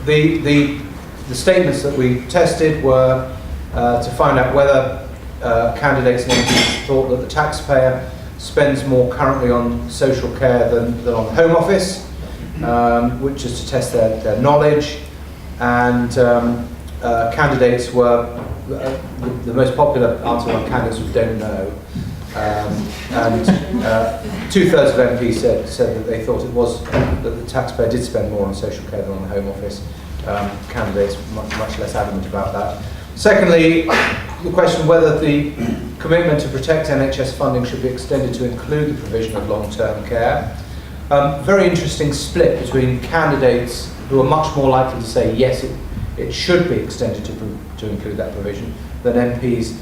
the statements that we tested were to find out whether candidates and MPs thought that the taxpayer spends more currently on social care than on the Home Office, which is to test their knowledge. And candidates were, the most popular answer on candidates was don't know. And 2/3 of MPs said that they thought it was that the taxpayer did spend more on social care than on the Home Office. Candidates much less adamant about that. Secondly, the question whether the commitment to protect NHS funding should be extended to include the provision of long-term care. Very interesting split between candidates who are much more likely to say yes, it should be extended to include that provision, than MPs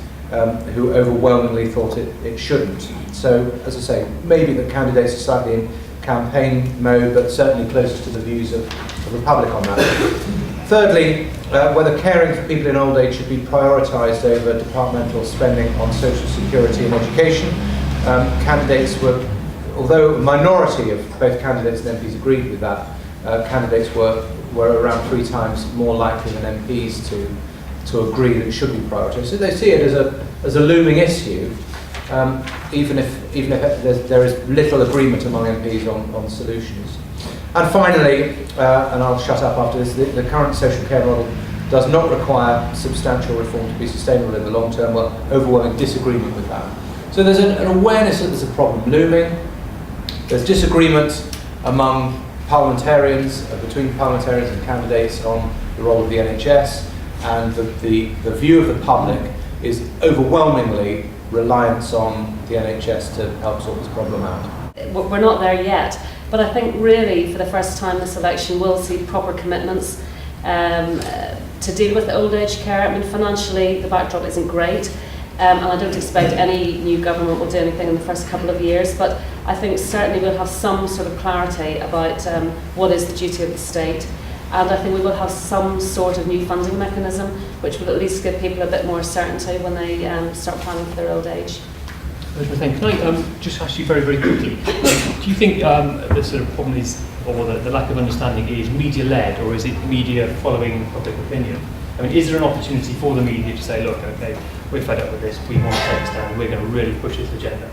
who overwhelmingly thought it shouldn't. So, as I say, maybe the candidates are slightly in campaign mode, but certainly closer to the views of the public on that. Thirdly, whether caring for people in old age should be prioritised over departmental spending on social security and education. Candidates were, although a minority of both candidates and MPs agreed with that, candidates were around 3 times more likely than MPs to agree that it should be prioritised. So they see it as a looming issue, even if there is little agreement among MPs on solutions. And finally, and I'll shut up after this, the current social care model does not require substantial reform to be sustainable in the long term. Well, overwhelming disagreement with that. So there's an awareness that there's a problem looming. There's disagreement among parliamentarians, between parliamentarians and candidates on the role of the NHS, and the view of the public is overwhelmingly reliance on the NHS to help sort this problem out. We're not there yet, but I think really for the first time this election we'll see proper commitments to deal with old age care. I mean, financially the backdrop isn't great, and I don't expect any new government will do anything in the first couple of years, but I think certainly we'll have some sort of clarity about what is the duty of the state, and I think we will have some sort of new funding mechanism which will at least give people a bit more certainty when they start planning for their old age. Can I just ask you very, very quickly, do you think the sort of problem is, or the lack of understanding is media-led, or is it media following public opinion? I mean, is there an opportunity for the media to say, look, okay, we're fed up with this, we want to take a stand, we're going to really push this agenda?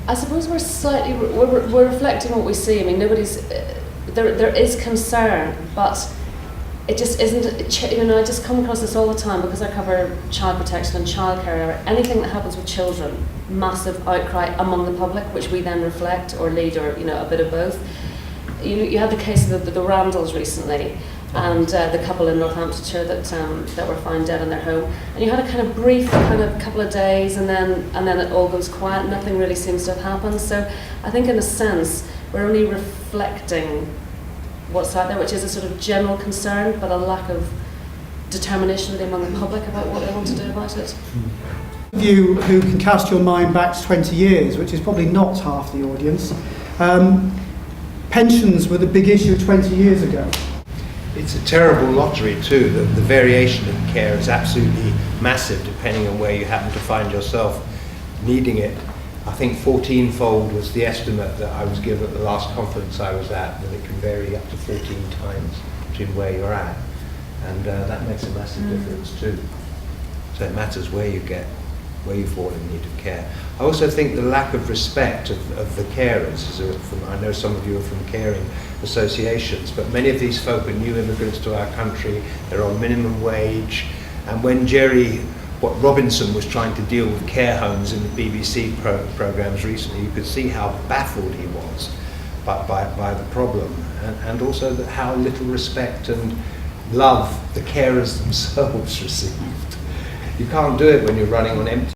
I suppose we're reflecting what we see. I mean, there is concern, but it just isn't, you know, I just come across this all the time because I cover child protection and childcare. Anything that happens with children, massive outcry among the public, which we then reflect or lead, or, you know, a bit of both. You had the case of the Randalls recently, and the couple in Northamptonshire that were found dead in their home. And you had a kind of brief couple of days, and then it all goes quiet. Nothing really seems to have happened. So I think in a sense we're only reflecting what's out there, which is a sort of general concern, but a lack of determination really among the public about what they want to do about it. You who can cast your mind back to 20 years, which is probably not half the audience. Pensions were the big issue 20 years ago. It's a terrible lottery too. The variation in care is absolutely massive depending on where you happen to find yourself needing it. I think 14-fold was the estimate that I was given at the last conference I was at, that it can vary up to 14 times between where you're at. And that makes a massive difference too. So it matters where you fall in need of care. I also think the lack of respect of the carers, I know some of you are from caring associations, but many of these folk are new immigrants to our country, they're on minimum wage, and when Robinson was trying to deal with care homes in the BBC programmes recently, you could see how baffled he was by the problem, and also how little respect and love the carers themselves received. You can't do it when you're running on empty.